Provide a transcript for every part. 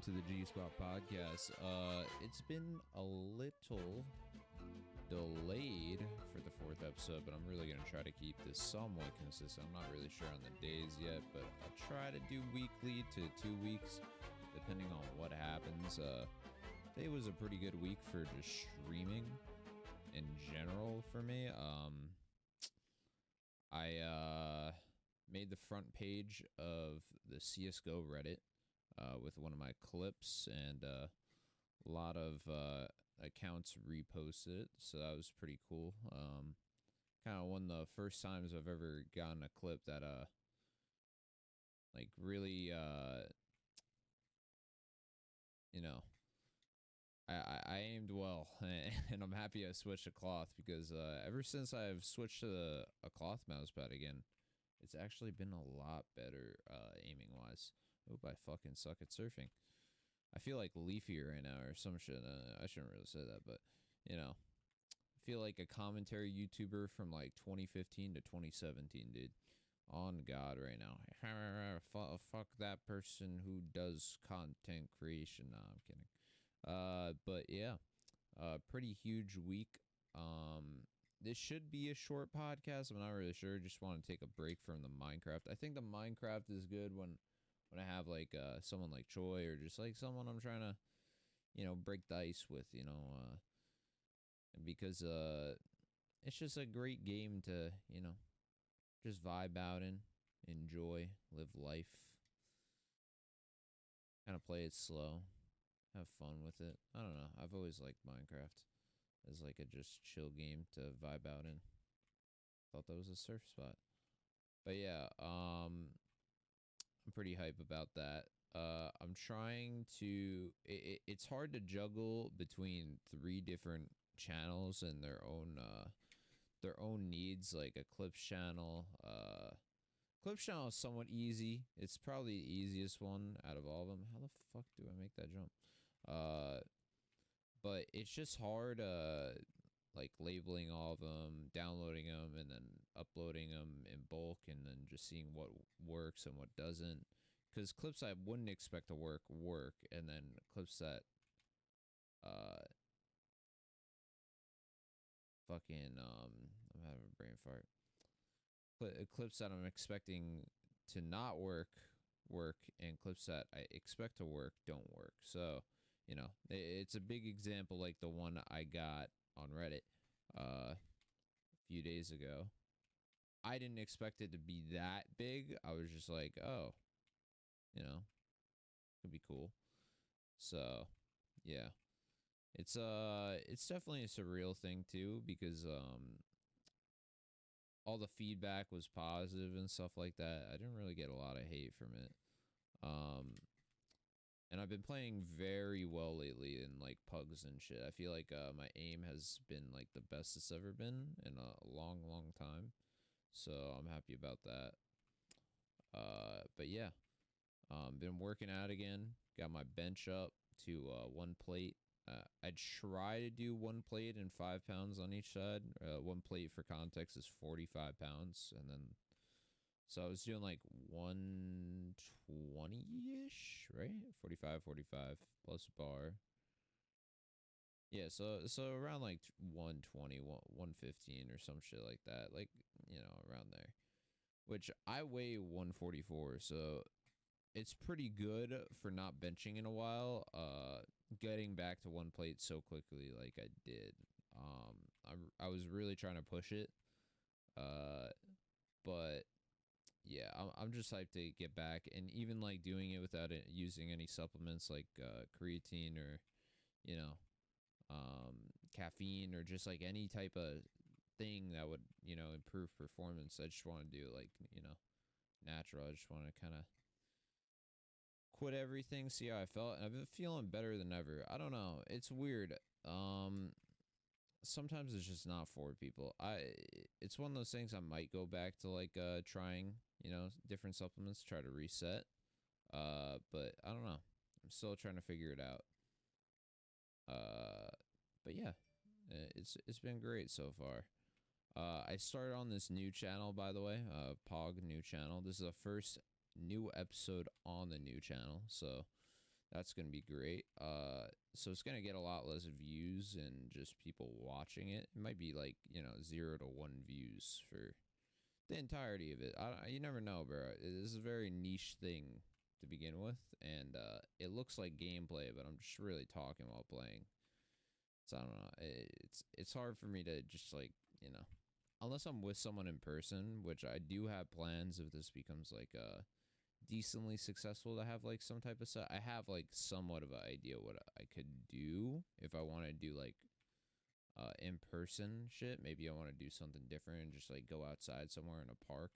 to the Gspot podcast. It's been a little delayed for the fourth episode, but I'm really going to try to keep this somewhat consistent. I'm not really sure on the days yet, but I'll try to do weekly to 2 weeks, depending on what happens. Today was a pretty good week for just streaming in general for me. I made the front page of the CSGO Reddit with one of my clips, and a lot of accounts reposted it, so that was pretty cool. Kind of one of the first times I've ever gotten a clip that like really you know, I aimed well, and I'm happy I switched to cloth, because ever since I've switched to a cloth mousepad again, it's actually been a lot better aiming wise. Oop, I fucking suck at surfing. I feel like Leafy right now or some shit. I shouldn't really say that, but you know, I feel like a commentary YouTuber from like 2015 to 2017, dude. On God, right now. Fuck that person who does content creation. Nah, I'm kidding. But yeah, pretty huge week. This should be a short podcast. I'm not really sure. Just want to take a break from the Minecraft. I think the Minecraft is good when I have like someone like Choi, or just like someone I'm trying to, break the ice with, because it's just a great game to, just vibe out in, enjoy, live life, kind of play it slow, have fun with it. I don't know. I've always liked Minecraft as like a just chill game to vibe out in. Thought that was a surf spot. But yeah, I'm pretty hype about that. I'm trying to. It's hard to juggle between 3 different channels and their own needs. Like a clips channel. Clips channel is somewhat easy. It's probably the easiest one out of all of them. How the fuck do I make that jump? But it's just hard. Like labeling all of them, downloading them, and then uploading them in bulk, and then just seeing what works and what doesn't. Because clips I wouldn't expect to work, and then clips that I'm having a brain fart. Clips that I'm expecting to not work, and clips that I expect to work don't work. So, it's a big example like the one I got on Reddit a few days ago. I didn't expect it to be that big. I was just like, oh, could be cool. So, yeah. It's definitely a surreal thing too, because all the feedback was positive and stuff like that. I didn't really get a lot of hate from it. And I've been playing very well lately in like pugs and shit. I feel like my aim has been like the best it's ever been in a long, long time. So I'm happy about that. But yeah, been working out again. Got my bench up to 1 plate. I'd try to do 1 plate and 5 pounds on each side. 1 plate, for context, is 45 pounds, and then so I was doing like 120-ish, right? 45 plus bar. Yeah, so around like 120, 115 or some shit like that. Like, around there. Which I weigh 144, so it's pretty good for not benching in a while. Getting back to 1 plate so quickly like I did. I was really trying to push it. But yeah, I'm just hyped to get back, and even like doing it without using any supplements like creatine, or caffeine, or just like any type of thing that would improve performance. I just want to do like natural. I just want to kind of quit everything, see how I felt, and I've been feeling better than ever. I don't know, it's weird. Sometimes it's just not for people. It's one of those things I might go back to, like trying different supplements, try to reset. But I don't know, I'm still trying to figure it out. But yeah, it's been great so far. I started on this new channel, by the way, Pog new channel. This is the first new episode on the new channel, so That's gonna be great. So it's gonna get a lot less views and just people watching it. It might be like 0 to 1 views for the entirety of it. You never know, bro. This is a very niche thing to begin with, and it looks like gameplay, but I'm just really talking while playing. So I don't know. It's hard for me to just like unless I'm with someone in person, which I do have plans if this becomes like decently successful to have like some type of set. I have like somewhat of an idea what I could do if I want to do like in person shit. Maybe I want to do something different and just like go outside somewhere in a park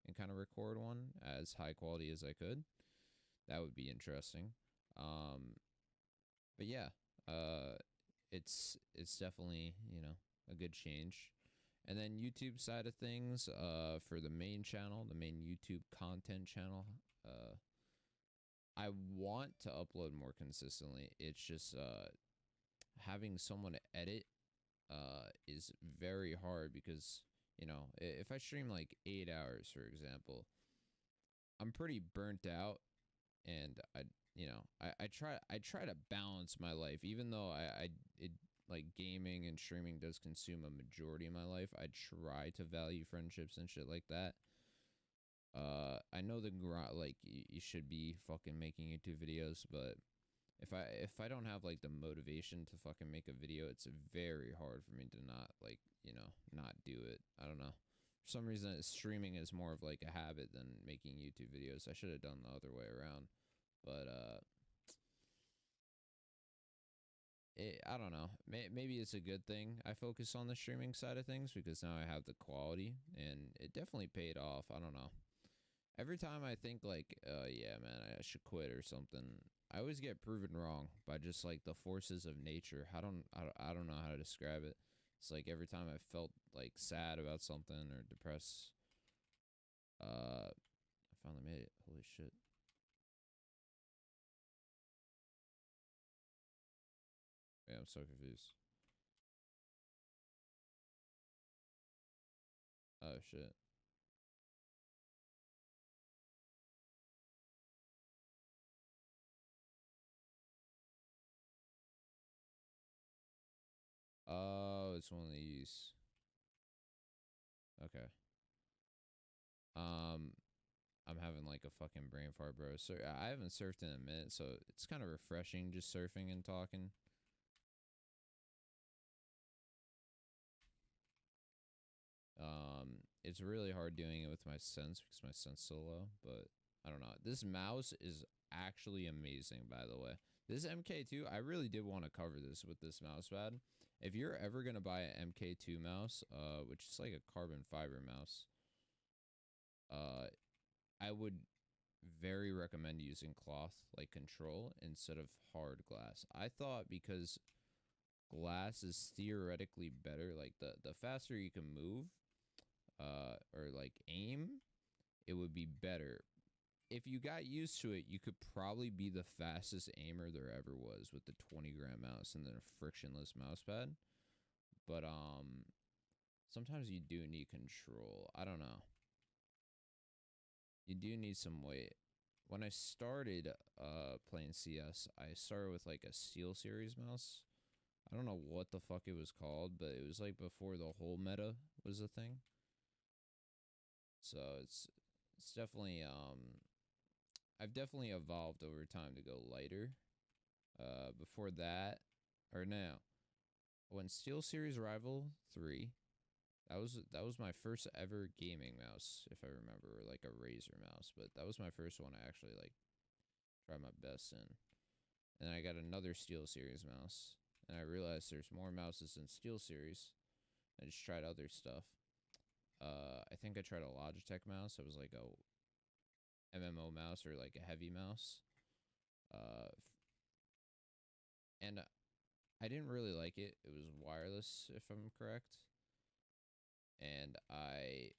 and kind of record one as high quality as I could. That would be interesting. But yeah, it's definitely a good change. And then YouTube side of things, for the main channel, the main YouTube content channel, I want to upload more consistently. It's just having someone to edit is very hard because if I stream like 8 hours, for example, I'm pretty burnt out, and I try to balance my life, even though it like gaming and streaming does consume a majority of my life. I try to value friendships and shit like that. I know like you should be fucking making YouTube videos, but if I don't have like the motivation to fucking make a video, it's very hard for me to not like not do it. I don't know. For some reason, streaming is more of like a habit than making YouTube videos. I should have done the other way around, but I don't know. Maybe it's a good thing I focus on the streaming side of things because now I have the quality, and it definitely paid off. I don't know. Every time I think like, yeah, man, I should quit or something, I always get proven wrong by just like the forces of nature. I don't know how to describe it. It's like every time I felt like sad about something or depressed, I finally made it. Holy shit. Yeah, I'm so confused. Oh shit. Oh, it's one of these. Okay. Um, I'm having like a fucking brain fart, bro. So I haven't surfed in a minute, so it's kind of refreshing just surfing and talking. It's really hard doing it with my sense because my sense so low, but I don't know. This mouse is actually amazing, by the way. This MK2, I really did want to cover this with this mouse pad. If you're ever gonna buy an MK2 mouse, which is like a carbon fiber mouse, uh, I would very recommend using cloth like control instead of hard glass. I thought because glass is theoretically better, like the faster you can move, or like aim, it would be better. If you got used to it, you could probably be the fastest aimer there ever was with the 20-gram mouse and then a frictionless mouse pad. But sometimes you do need control. I don't know. You do need some weight. When I started playing CS, I started with like a Steel Series mouse. I don't know what the fuck it was called, but it was like before the whole meta was a thing. So it's definitely I've definitely evolved over time to go lighter. Before that, or now, when Steel Series Rival 3, that was my first ever gaming mouse, if I remember, or like a Razer mouse, but that was my first one I actually like tried my best in. And I got another Steel Series mouse, and I realized there's more mouses than Steel Series. I just tried other stuff. I think I tried a Logitech mouse. It was like a MMO mouse or like a heavy mouse. Uh, and I didn't really like it. It was wireless, if I'm correct. And I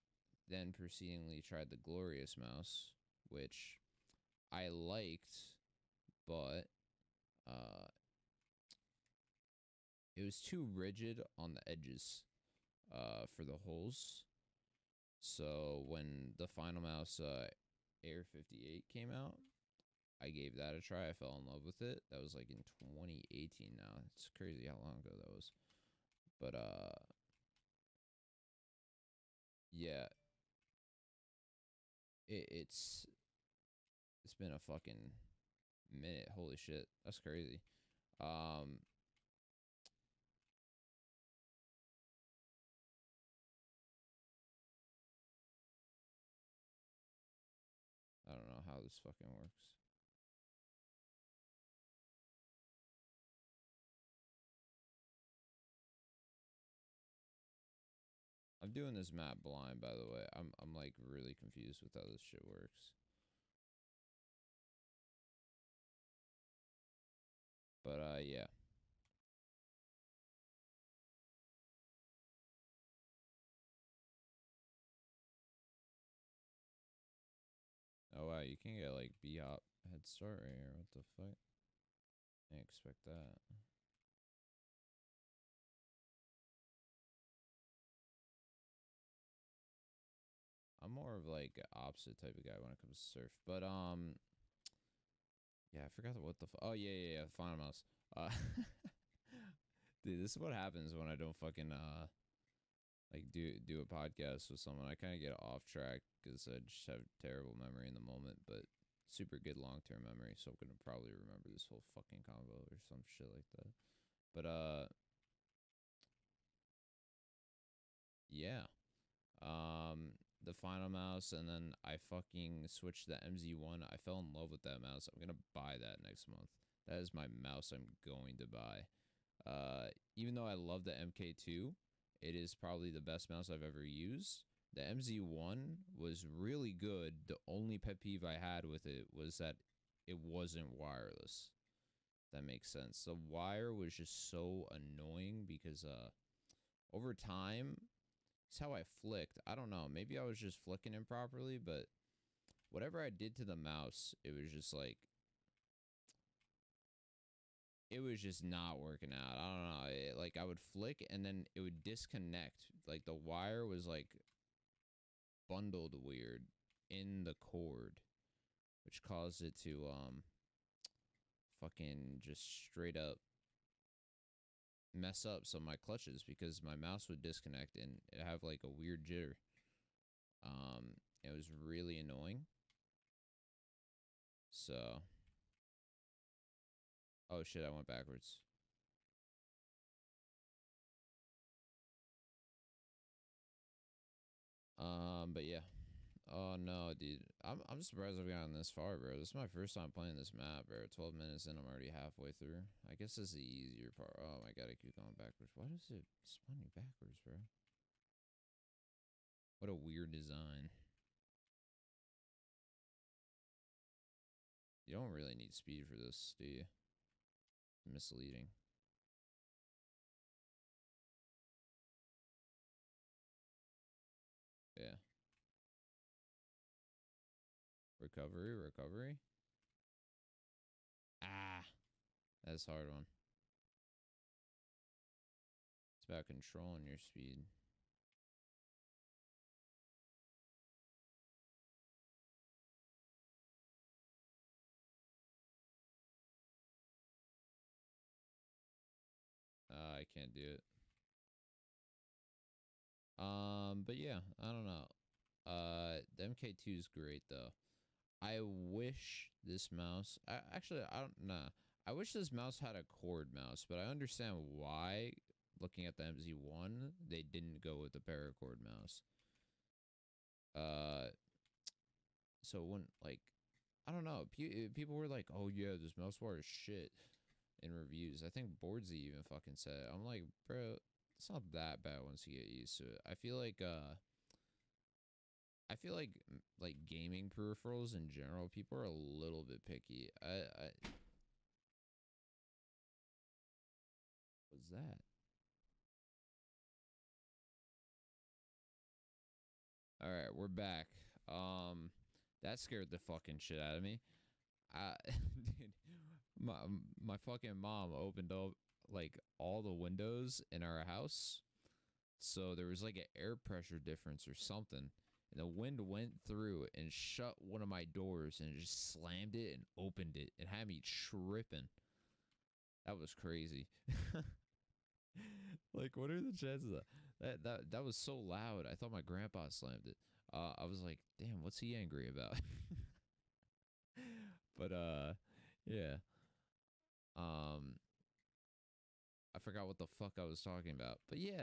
then proceedingly tried the Glorious mouse, which I liked, but uh, it was too rigid on the edges for the holes. So when the final mouse Air 58 came out, I gave that a try. I fell in love with it. That was like in 2018 now. It's crazy how long ago that was. But yeah, it's it's been a fucking minute. Holy shit. That's crazy. Um I don't know how this fucking works. I'm doing this map blind, by the way. I'm like really confused with how this shit works. But yeah. Oh wow, you can get like B-hop head start right here. What the fuck? Didn't expect that. I'm more of like opposite type of guy when it comes to surf. But yeah, I forgot what the oh yeah, final mouse. Uh dude, this is what happens when I don't fucking like do a podcast with someone. I kind of get off track because I just have terrible memory in the moment, but super good long term memory. So I'm gonna probably remember this whole fucking combo or some shit like that. But yeah. The final mouse, and then I fucking switched to the MZ1. I fell in love with that mouse. I'm gonna buy that next month. That is my mouse I'm going to buy. Even though I love the MK2, it is probably the best mouse I've ever used. The MZ1 was really good. The only pet peeve I had with it was that it wasn't wireless. That makes sense. The wire was just so annoying because over time, it's how I flicked. I don't know. Maybe I was just flicking improperly, but whatever I did to the mouse, it was just like it was just not working out. I don't know. Like I would flick and then it would disconnect. Like the wire was like bundled weird in the cord, which caused it to fucking just straight up mess up some of my clutches because my mouse would disconnect and it have like a weird jitter. It was really annoying. So, oh shit, I went backwards. But yeah. Oh no, dude. I'm surprised I've gotten this far, bro. This is my first time playing this map, bro. 12 minutes in, I'm already halfway through. I guess this is the easier part. Oh my god, I keep going backwards. Why does it spun me backwards, bro? What a weird design. You don't really need speed for this, do you? Misleading. Yeah. Recovery, recovery. Ah, that's a hard one. It's about controlling your speed. I can't do it. But yeah, I don't know. The MK2 is great though. I wish this mouse. Actually, I don't know. I wish this mouse had a cord mouse, but I understand why. Looking at the MZ1, they didn't go with the paracord mouse. Uh, so when like, I don't know. People were like, "Oh yeah, this mouse bar is shit." In reviews, I think Boardsy even fucking said it. I'm like, bro, it's not that bad once you get used to it. I feel like gaming peripherals in general, people are a little bit picky. I what's that? All right, we're back. That scared the fucking shit out of me. Dude, my my fucking mom opened up like all the windows in our house, so there was like an air pressure difference or something, And the wind went through and shut one of my doors and just slammed it and opened it. It had me tripping. That was crazy. Like, what are the chances of that was so loud? I thought my grandpa slammed it. I was like, damn, what's he angry about? But yeah. Um, I forgot what the fuck I was talking about. But yeah,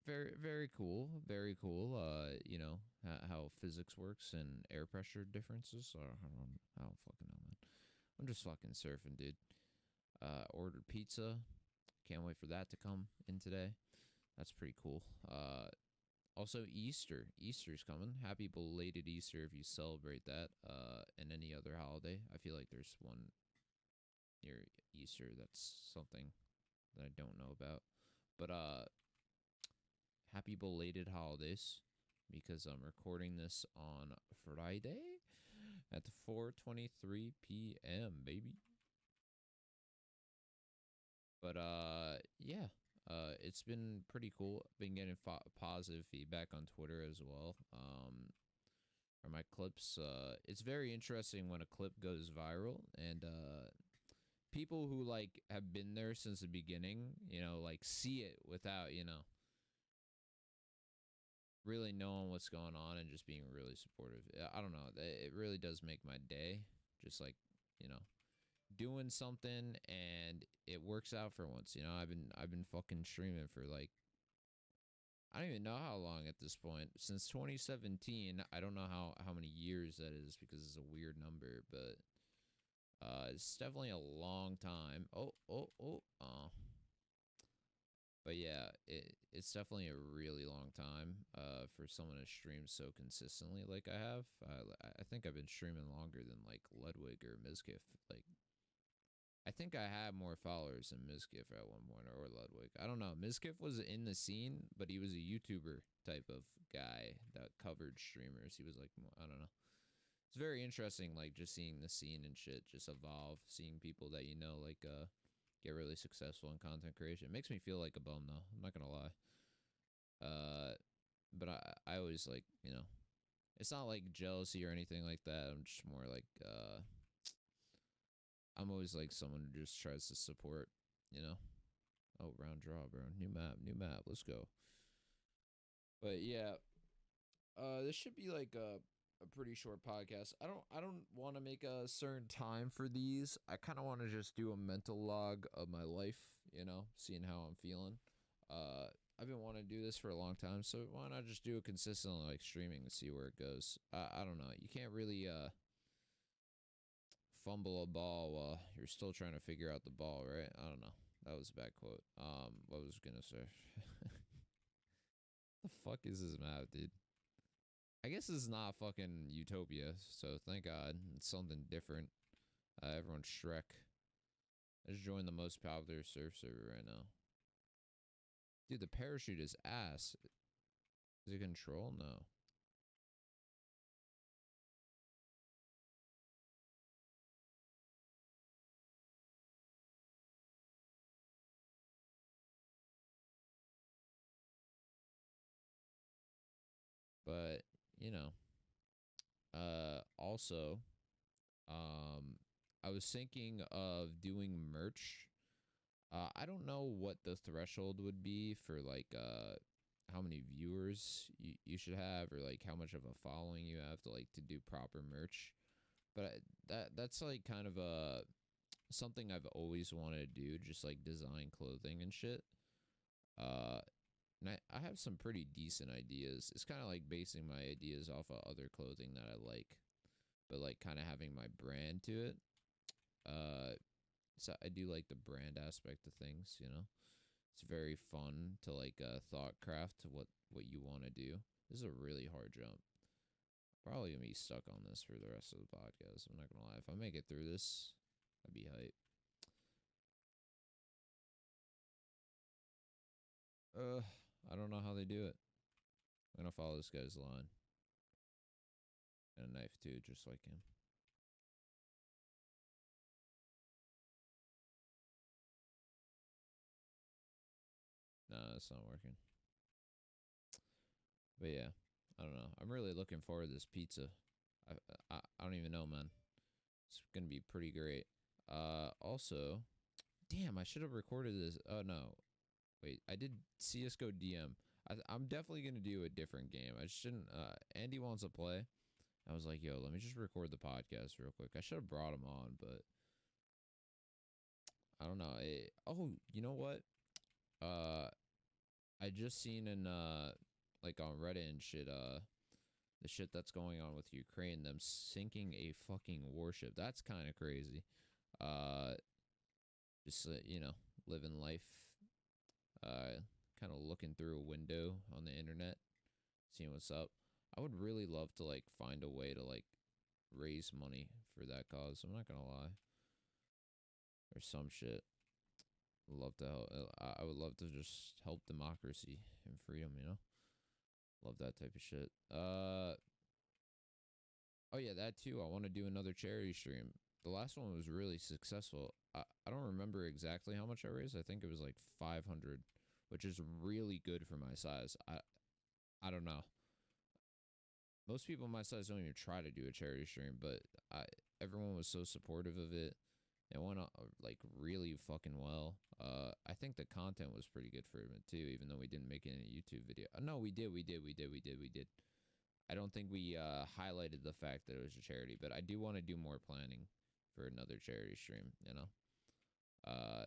very very cool, very cool. You know how physics works and air pressure differences. I don't fucking know, man. I'm just fucking surfing, dude. Ordered pizza. Can't wait for that to come in today. That's pretty cool. Also Easter. Easter's coming. Happy belated Easter if you celebrate that. And any other holiday. I feel like there's one near Easter that's something that I don't know about. But happy belated holidays because I'm recording this on Friday at 4:23 p.m. baby. But yeah, it's been pretty cool. Been getting positive feedback on Twitter as well. For my clips, it's very interesting when a clip goes viral and people who like have been there since the beginning, you know, like see it without, you know, really knowing what's going on and just being really supportive. I don't know. It really does make my day. Just like, you know, doing something and it works out for once. You know, I've been fucking streaming for like I don't even know how long at this point. Since 2017. I don't know how many years that is because it's a weird number, but it's definitely a long time. But yeah, it's definitely a really long time for someone to stream so consistently like I have. I think I've been streaming longer than like Ludwig or Mizkif. Like I think I had more followers than Mizkif at one point or Ludwig. I don't know. Mizkif was in the scene, but he was a YouTuber type of guy that covered streamers. He was like, I don't know. It's very interesting, like just seeing the scene and shit just evolve, seeing people that you know, like get really successful in content creation. It makes me feel like a bum though. I'm not gonna lie. Uh, but I always like, you know, it's not like jealousy or anything like that. I'm just more like I'm always like someone who just tries to support, you know. Oh, round draw, bro. New map, new map. Let's go. But yeah, this should be like a pretty short podcast. I don't want to make a certain time for these. I kind of want to just do a mental log of my life, you know, seeing how I'm feeling. I've been wanting to do this for a long time, so why not just do it consistently, like streaming, and see where it goes. I don't know. You can't really fumble a ball while you're still trying to figure out the ball, right? I don't know. That was a bad quote. What was I gonna say? The fuck is this map, dude? I guess it's not fucking Utopia, so thank God. It's something different. Everyone's Shrek. I just joined the most popular surf server right now. Dude, the parachute is ass. Is it control? No. But, you know, also, um, I was thinking of doing merch. I don't know what the threshold would be for like how many viewers you should have or like how much of a following you have to like to do proper merch. But that's like kind of a something I've always wanted to do, just like design clothing and shit. Uh and I have some pretty decent ideas. It's kind of like basing my ideas off of other clothing that I like, but like kind of having my brand to it. Uh so I do like the brand aspect of things, you know. It's very fun to like thought craft what you want to do. This is a really hard jump. Probably gonna be stuck on this for the rest of the podcast. I'm not gonna lie. If I make it through this, I'd be hype. I don't know how they do it. I'm gonna follow this guy's line. And a knife too, just like him. Nah, it's not working. But yeah. I don't know. I'm really looking forward to this pizza. I don't even know, man. It's gonna be pretty great. Also, damn, I should have recorded this. Oh no, wait, I did CS:GO DM. I'm definitely gonna do a different game. I shouldn't. Andy wants to play. I was like, yo, let me just record the podcast real quick. I should have brought him on, but I don't know. Oh, you know what? Uh, I just seen in like on Reddit and shit. The shit that's going on with Ukraine, them sinking a fucking warship. That's kind of crazy. Uh, just living life. Kind of looking through a window on the internet, seeing what's up. I would really love to like find a way to like raise money for that cause. I'm not gonna lie, or some shit. Love to help. I would love to just help democracy and freedom. Love that type of shit. Oh yeah, that too. I want to do another charity stream. The last one was really successful. I don't remember exactly how much I raised. I think it was like 500, which is really good for my size. I don't know. Most people my size don't even try to do a charity stream, but everyone was so supportive of it. It went like really fucking well. I think the content was pretty good for it too, even though we didn't make it in a YouTube video. No, we did. I don't think we highlighted the fact that it was a charity, but I do want to do more planning for another charity stream. Uh,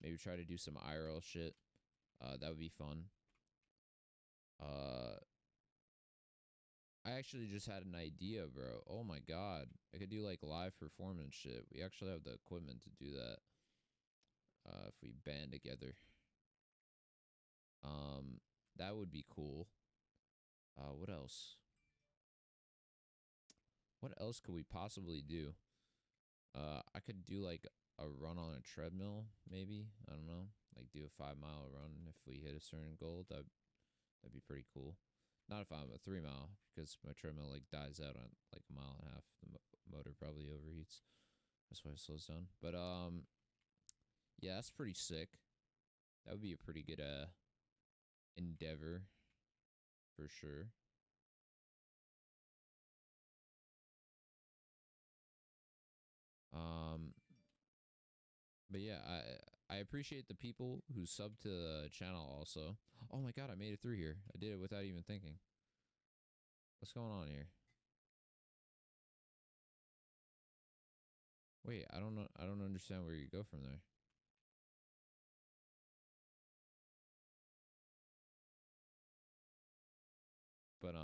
maybe try to do some IRL shit. That would be fun. I actually just had an idea, bro. Oh my god, I could do like live performance shit. We actually have the equipment to do that. If we band together, that would be cool. What else? What else could we possibly do? I could do like a run on a treadmill, maybe. I don't know. Like do a 5 mile run if we hit a certain goal. That'd be pretty cool. Not if I'm a 3 mile because my treadmill like dies out on like a mile and a half. The motor probably overheats. That's why it slows down. But yeah, that's pretty sick. That would be a pretty good endeavor for sure. Um, but yeah, I appreciate the people who sub to the channel also. Oh my god, I made it through here. I did it without even thinking. What's going on here? Wait, I don't know. I don't understand where you go from there. But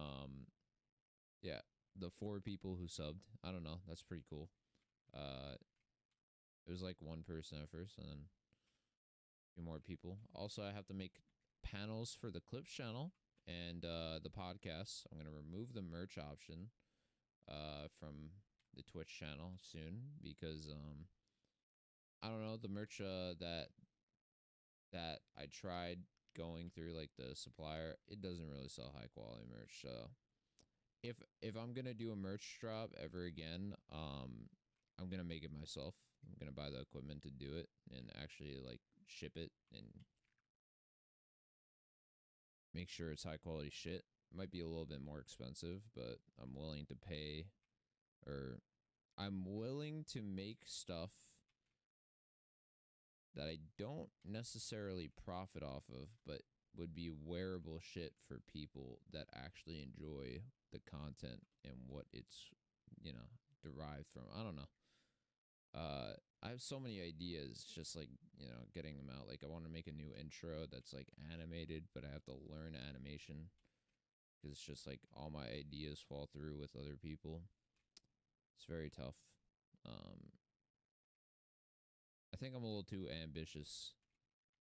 yeah, the 4 people who subbed. I don't know. That's pretty cool. Uh, it was like one person at first, and then a few more people. Also, I have to make panels for the Clips channel and the podcast. I'm gonna remove the merch option from the Twitch channel soon because I don't know the merch that I tried going through like the supplier, it doesn't really sell high quality merch. So if I'm gonna do a merch drop ever again, I'm gonna make it myself. I'm gonna buy the equipment to do it and actually like ship it and make sure it's high quality shit. It might be a little bit more expensive, but I'm willing to pay or I'm willing to make stuff that I don't necessarily profit off of, but would be wearable shit for people that actually enjoy the content and what it's, derived from. I don't know. I have so many ideas, just like, getting them out. Like, I want to make a new intro that's like animated, but I have to learn animation because it's just like all my ideas fall through with other people. It's very tough. Um, I think I'm a little too ambitious.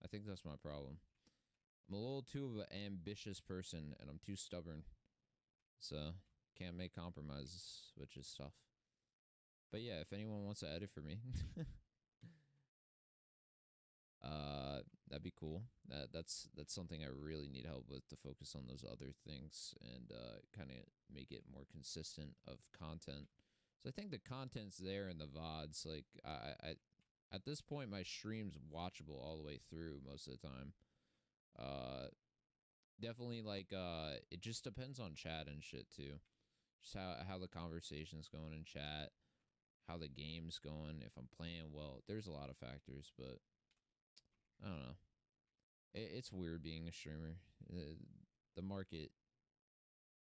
I think that's my problem. I'm a little too of an ambitious person and I'm too stubborn. So, can't make compromises, which is tough. But yeah, if anyone wants to edit for me, that'd be cool. That's something I really need help with to focus on those other things and kind of make it more consistent of content. So I think the content's there in the VODs. Like I at this point, my stream's watchable all the way through most of the time. Uh, definitely like it just depends on chat and shit too. Just how the conversation's going in chat, how the game's going, if I'm playing well. There's a lot of factors, but I don't know. It's weird being a streamer. The market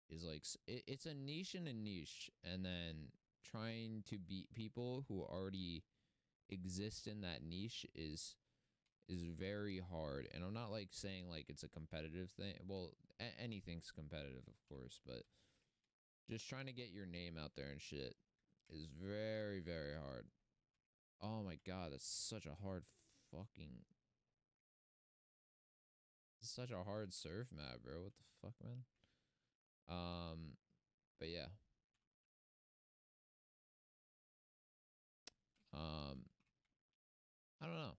is like it's a niche and a niche, and then trying to beat people who already exist in that niche is very hard. And I'm not like saying like it's a competitive thing. Well, anything's competitive, of course, but just trying to get your name out there and shit is very, very hard. Oh my god, that's such a hard fucking. It's such a hard surf map, bro. What the fuck, man? Um, but yeah. Um, I don't know.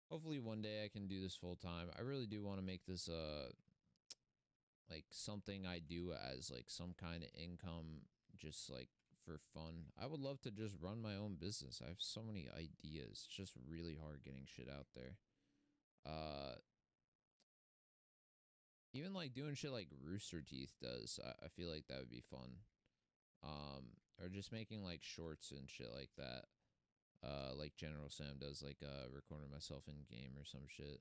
Hopefully one day I can do this full time. I really do want to make this like something I do as like some kind of income, just like for fun. I would love to just run my own business. I have so many ideas. It's just really hard getting shit out there. Uh Even like doing shit like Rooster Teeth does. I feel like that would be fun. Or just making like shorts and shit like that. Like General Sam does, like recording myself in game or some shit.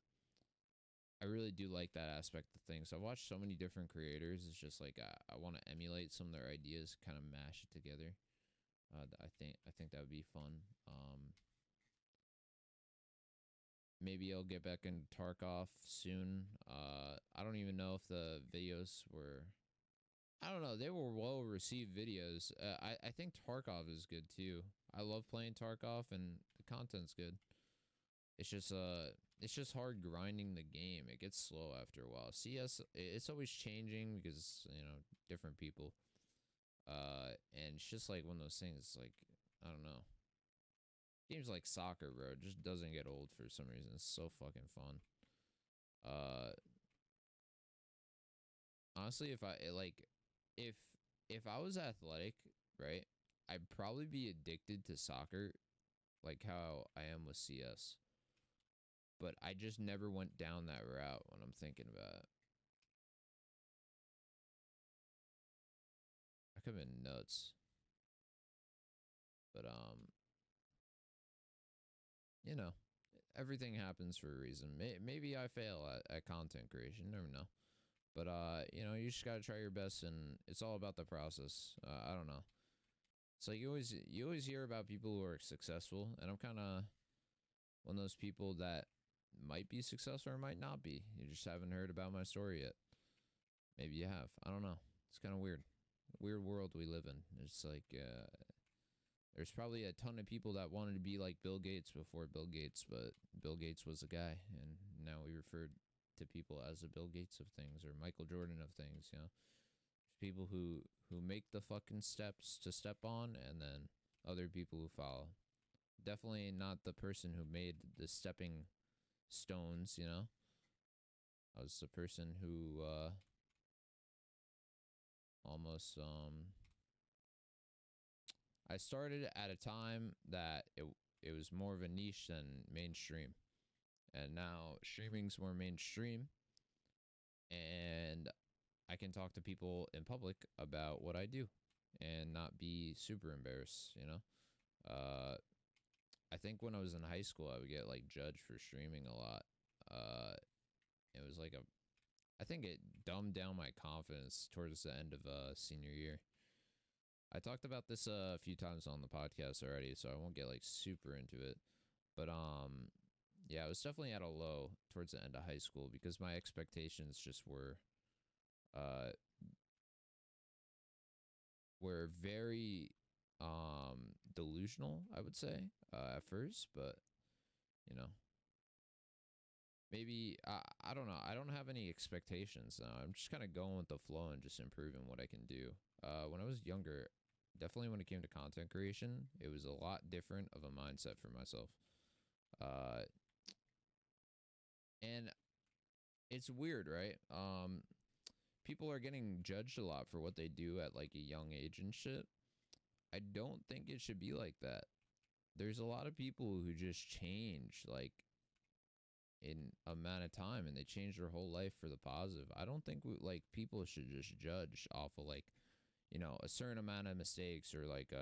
I really do like that aspect of things. I've watched so many different creators. It's just like I want to emulate some of their ideas, kind of mash it together. I think that would be fun. Maybe I'll get back into Tarkov soon. I don't even know if the videos were. I don't know. They were well received videos. I think Tarkov is good too. I love playing Tarkov and the content's good. It's just hard grinding the game. It gets slow after a while. CS, it's always changing because different people. And it's just like one of those things. Like I don't know. Games like soccer, bro, it just doesn't get old for some reason. It's so fucking fun. Uh, Honestly, if if I was athletic, right, I'd probably be addicted to soccer, like how I am with CS. But I just never went down that route when I'm thinking about it. I could have been nuts. But you know, everything happens for a reason. Maybe I fail at content creation. You never know. But you just gotta try your best, and it's all about the process. I don't know. It's like you always hear about people who are successful, and I'm kind of one of those people that might be successful or might not be. You just haven't heard about my story yet. Maybe you have. I don't know. It's kind of weird. Weird world we live in. It's like there's probably a ton of people that wanted to be like Bill Gates before Bill Gates, but Bill Gates was a guy, and now we refer to people as the Bill Gates of things or Michael Jordan of things. There's people who make the fucking steps to step on, and then other people who follow. Definitely not the person who made the stepping stones. I was the person who almost I started at a time that it was more of a niche than mainstream, and now streaming's more mainstream, and I can talk to people in public about what I do and not be super embarrassed. Uh, I think when I was in high school, I would get like judged for streaming a lot. Uh, it was like I think it dumbed down my confidence towards the end of senior year. I talked about this a few times on the podcast already, so I won't get like super into it. But yeah, I was definitely at a low towards the end of high school because my expectations just uh were very delusional, I would say, at first, but you know, maybe I don't know. I don't have any expectations now. I'm just kind of going with the flow and just improving what I can do. When I was younger, definitely when it came to content creation, it was a lot different of a mindset for myself. Uh, and it's weird, right? People are getting judged a lot for what they do at like a young age and shit. I don't think it should be like that. There's a lot of people who just change like in amount of time, and they change their whole life for the positive. I don't think like people should just judge off of like, a certain amount of mistakes, or like,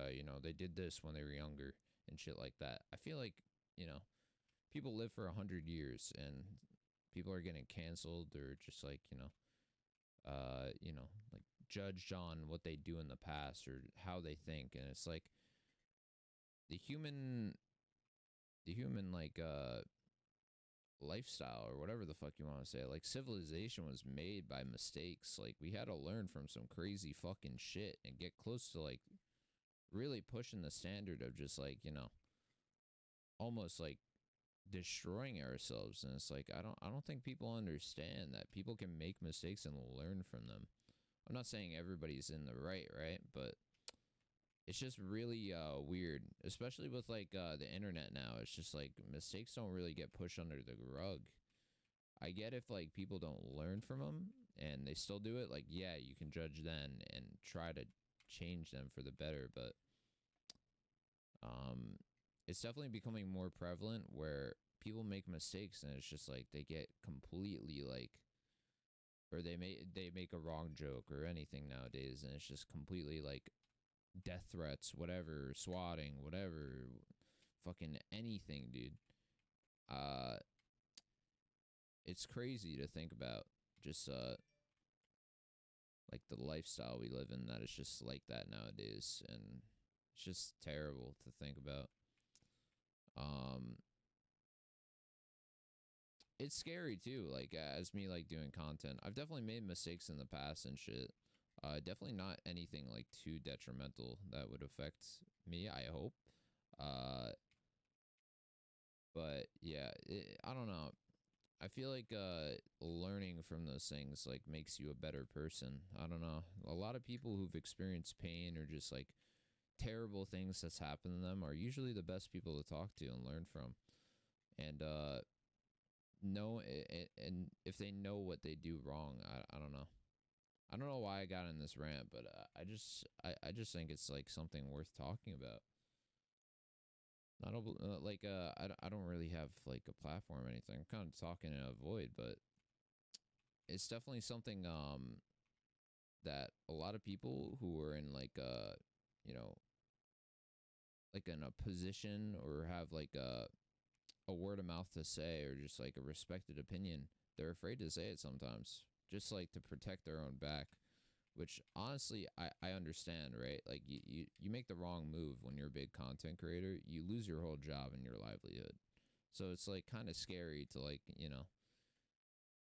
they did this when they were younger and shit like that. I feel like, you know, people live for 100 years, and people are getting canceled, or just like, like judged on what they do in the past or how they think. And it's like the human, like, lifestyle, or whatever the fuck you want to say. Like, civilization was made by mistakes. Like, we had to learn from some crazy fucking shit and get close to like really pushing the standard of just like, almost like destroying ourselves. And it's like, I don't think people understand that people can make mistakes and learn from them. I'm not saying everybody's in the right, but it's just really weird, especially with like the internet now. It's just like mistakes don't really get pushed under the rug. I get if like people don't learn from them and they still do it, like, yeah, you can judge then and try to change them for the better. But um it's definitely becoming more prevalent where people make mistakes, and it's just like they get completely like, or they make a wrong joke or anything nowadays, and it's just completely like death threats, whatever, swatting, whatever, fucking anything, dude. Uh, it's crazy to think about, just like the lifestyle we live in, that it's just like that nowadays, and it's just terrible to think about. Um, it's scary too. Like, as me like doing content, I've definitely made mistakes in the past and shit. Definitely not anything like too detrimental that would affect me, I hope. Uh, but yeah, I don't know. I feel like learning from those things like makes you a better person. I don't know. A lot of people who've experienced pain or just like terrible things that's happened to them are usually the best people to talk to and learn from. And know and if they know what they do wrong, I don't know. I don't know why I got in this rant, but I just think it's like something worth talking about. I don't like I don't really have like a platform or anything. I'm kind of talking in a void, but it's definitely something that a lot of people who are in like you know like in a position, or have like a word of mouth to say, or just like a respected opinion, they're afraid to say it sometimes, just like to protect their own back. Which honestly, I understand, right? Like, you make the wrong move when you're a big content creator, you lose your whole job and your livelihood. So it's like kind of scary to like,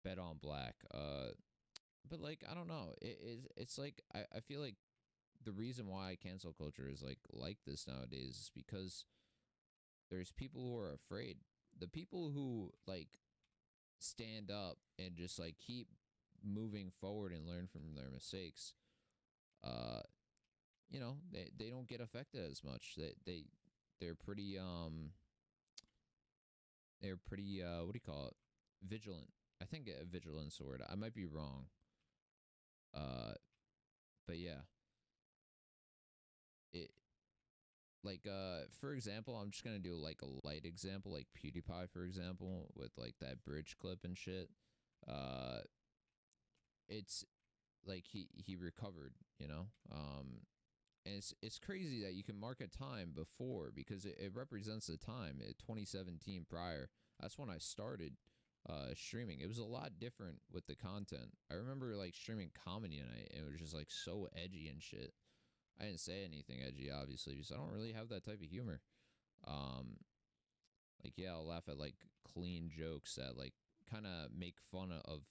bet on black. But like, I don't know. It's like I feel like the reason why cancel culture is like this nowadays is because there's people who are afraid. The people who like stand up and just like keep moving forward and learn from their mistakes, uh they don't get affected as much. They're pretty what do you call it, vigilant. I think vigilance the word. I might be wrong. uh but yeah, it like for example, I'm just gonna do like a light example, like PewDiePie, for example, with like that bridge clip and shit. uh it's like he recovered, and it's crazy that you can mark a time before, because it represents the time at 2017 prior. That's when I started streaming. It was a lot different with the content. I remember like streaming comedy, and it was just like so edgy and shit. I didn't say anything edgy, obviously, because I don't really have that type of humor. um like, yeah, I'll laugh at like clean jokes that like kind of make fun of,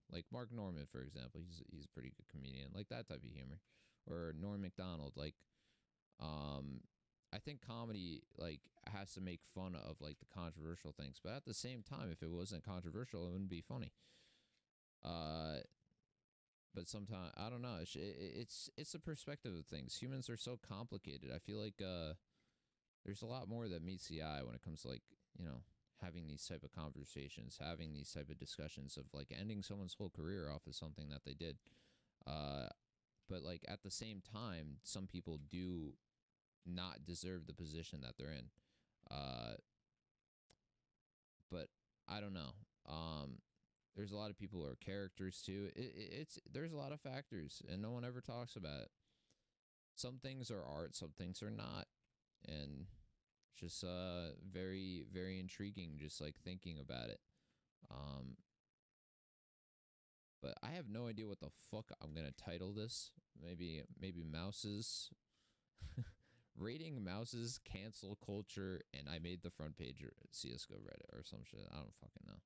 like Mark Norman, for example. He's a pretty good comedian, like that type of humor. Or Norm Macdonald. Like, um I think comedy like has to make fun of like the controversial things, but at the same time, if it wasn't controversial, it wouldn't be funny. uh but sometimes, I don't know, it's the perspective of things. Humans are so complicated. I feel like there's a lot more that meets the eye when it comes to like, having these type of conversations, having these type of discussions of like ending someone's whole career off of something that they did. uh but like at the same time, some people do not deserve the position that they're in. uh but I don't know. There's a lot of people who are characters too. It's there's a lot of factors, and no one ever talks about it. Some things are art, some things are not, and it's just very very intriguing. Just like thinking about it. Um, but I have no idea what the fuck I'm gonna title this. Maybe mouses. Rating mouses, cancel culture, and I made the front page of CS:GO Reddit or some shit. I don't fucking know.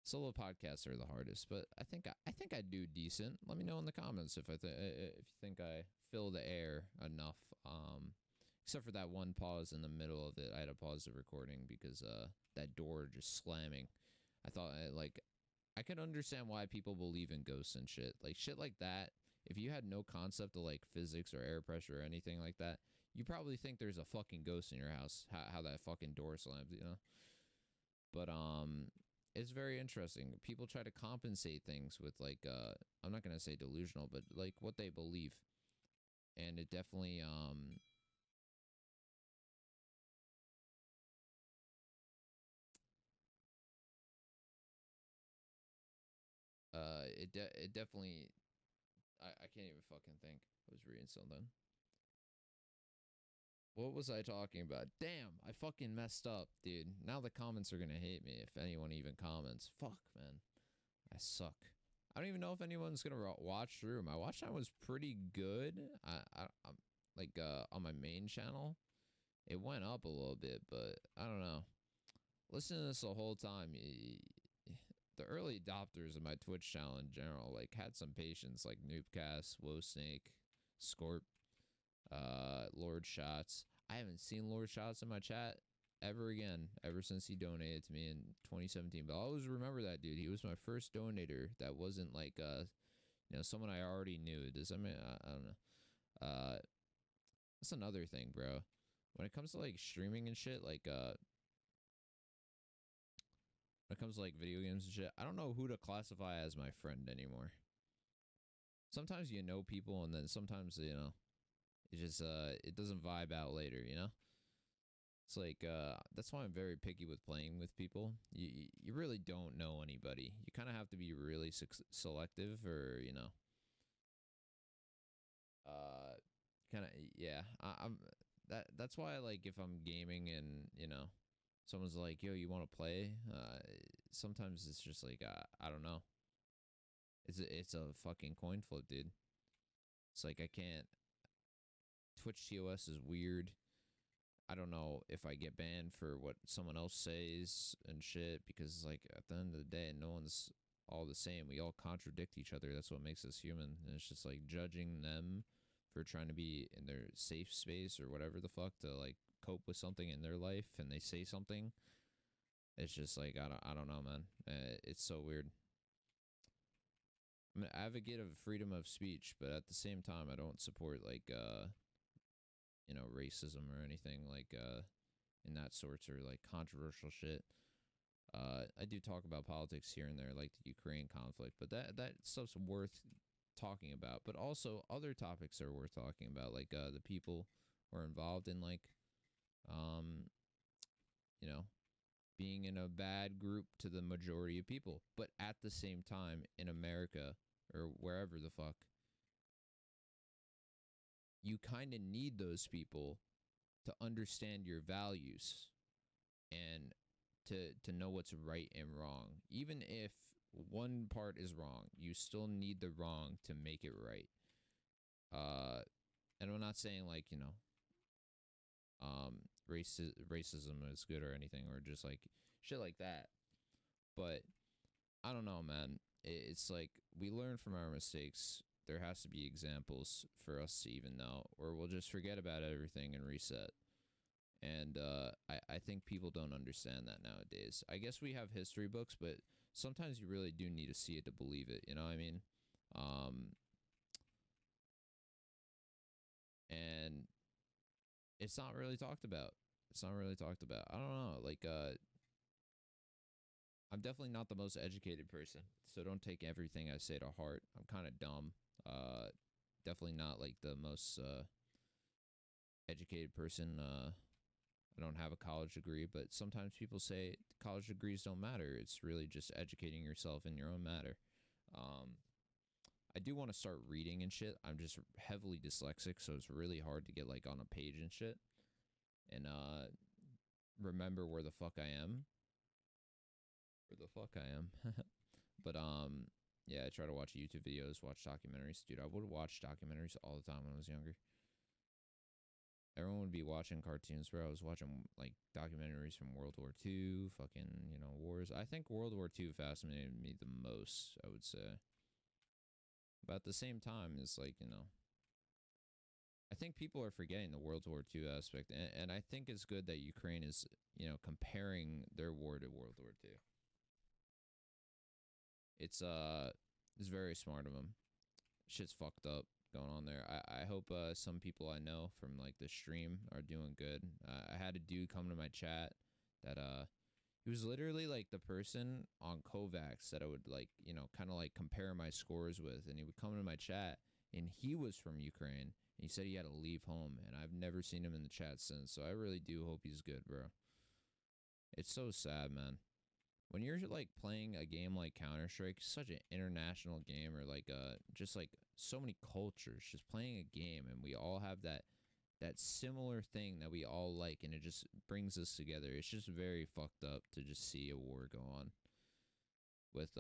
Solo podcasts are the hardest, but I think I do decent. Let me know in the comments if if you think I fill the air enough. Except for that one pause in the middle of it, I had to pause the recording because that door just slamming. I thought I could understand why people believe in ghosts and shit like that. If you had no concept of like physics or air pressure or anything like that, you probably think there's a fucking ghost in your house. How that fucking door slams, you know. But it's very interesting. People try to compensate things with like I'm not gonna say delusional, but like what they believe, and it definitely it definitely I can't even fucking think. I was reading something. What was I talking about? Damn, I fucking messed up, dude. Now the comments are gonna hate me if anyone even comments. Fuck, man. I suck. I don't even know if anyone's gonna watch through. My watch time was pretty good. I'm like on my main channel, it went up a little bit, but I don't know. Listen to this the whole time. The early adopters of my Twitch channel in general, like, had some patience, like Noobcast, Woe Snake, Scorp, Lord Shots. I haven't seen Lord Shots in my chat ever again, ever since he donated to me in 2017. But I always remember that dude. He was my first donator that wasn't like someone I already knew. Does I mean I don't know. That's another thing, bro. When it comes to like streaming and shit, like when it comes to like video games and shit, I don't know who to classify as my friend anymore. Sometimes you know people, and then sometimes it just it doesn't vibe out later, you know. It's like that's why I'm very picky with playing with people. You really don't know anybody. You kind of have to be really selective, or kind of yeah. I'm that's why like if I'm gaming and someone's like, "Yo, you want to play?" Sometimes it's just like I don't know. It's a fucking coin flip, dude. It's like I can't. Twitch TOS is weird. I don't know if I get banned for what someone else says and shit, because like at the end of the day, no one's all the same. We all contradict each other. That's what makes us human. And it's just like judging them for trying to be in their safe space or whatever the fuck to like cope with something in their life, and they say something. It's just like I don't know, man. It's so weird. I'm an advocate of freedom of speech, but at the same time, I don't support like racism or anything like in that sorts, or like controversial shit. I do talk about politics here and there, like the Ukraine conflict, but that stuff's worth talking about. But also other topics are worth talking about, like the people who are involved in like um you know being in a bad group to the majority of people. But at the same time, in America or wherever the fuck, you kind of need those people to understand your values and to know what's right and wrong. Even if one part is wrong, you still need the wrong to make it right. And I'm not saying like racism is good or anything, or just like shit like that. But I don't know, man. It's like we learn from our mistakes. There has to be examples for us to even know, or we'll just forget about everything and reset. And I think people don't understand that nowadays. I guess we have history books, but sometimes you really do need to see it to believe it. You know what I mean? And it's not really talked about. It's not really talked about. I don't know. Like, I'm definitely not the most educated person, so don't take everything I say to heart. I'm kind of dumb. Definitely not like the most educated person. I don't have a college degree, but sometimes people say college degrees don't matter. It's really just educating yourself in your own matter. Um, I do want to start reading and shit. I'm just heavily dyslexic, so it's really hard to get like on a page and shit and remember where the fuck I am. Where the fuck I am. But yeah, I try to watch YouTube videos, watch documentaries. Dude, I would watch documentaries all the time when I was younger. Everyone would be watching cartoons, bro. I was watching like documentaries from World War II, fucking, wars. I think World War II fascinated me the most, I would say. But at the same time, it's like, I think people are forgetting the World War II aspect. And I think it's good that Ukraine is, comparing their war to World War II. It's very smart of them. Shit's fucked up going on there. I hope some people I know from like the stream are doing good. I had a dude come to my chat that he was literally like the person on Kovacs that I would like, kind of like compare my scores with, and he would come to my chat and he was from Ukraine. And he said he had to leave home, and I've never seen him in the chat since. So I really do hope he's good, bro. It's so sad, man. When you're like playing a game like Counter-Strike, such an international game, or like just like so many cultures just playing a game, and we all have that similar thing that we all like, and it just brings us together. It's just very fucked up to just see a war go on with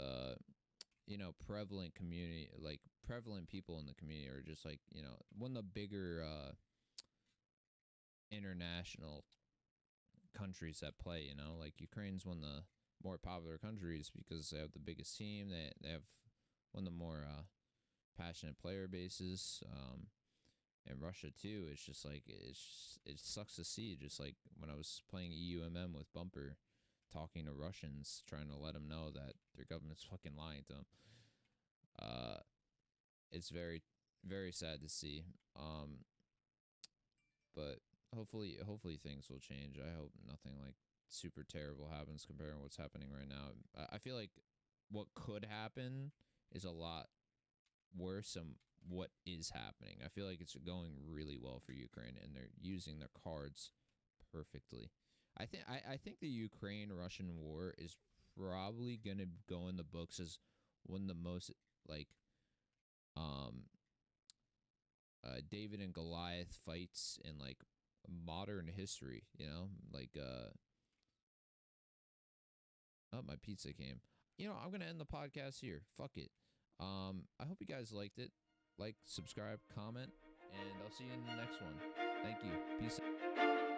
prevalent community, like prevalent people in the community, or just like one of the bigger international countries that play. Like Ukraine's one of the more popular countries because they have the biggest team. They have one of the more passionate player bases. And Russia too. It's just like it sucks to see. Just like when I was playing EUMM with Bumper, talking to Russians, trying to let them know that their government's fucking lying to them. It's very, very sad to see. But hopefully things will change. I hope nothing like super terrible happens compared to what's happening right now. I feel like what could happen is a lot worse than what is happening. I feel like it's going really well for Ukraine, and they're using their cards perfectly. I think the Ukraine-Russian war is probably gonna go in the books as one of the most like David and Goliath fights in like modern history. Like oh, my pizza came. I'm gonna end the podcast here. Fuck it. I hope you guys liked it. Like, subscribe, comment, and I'll see you in the next one. Thank you. Peace out.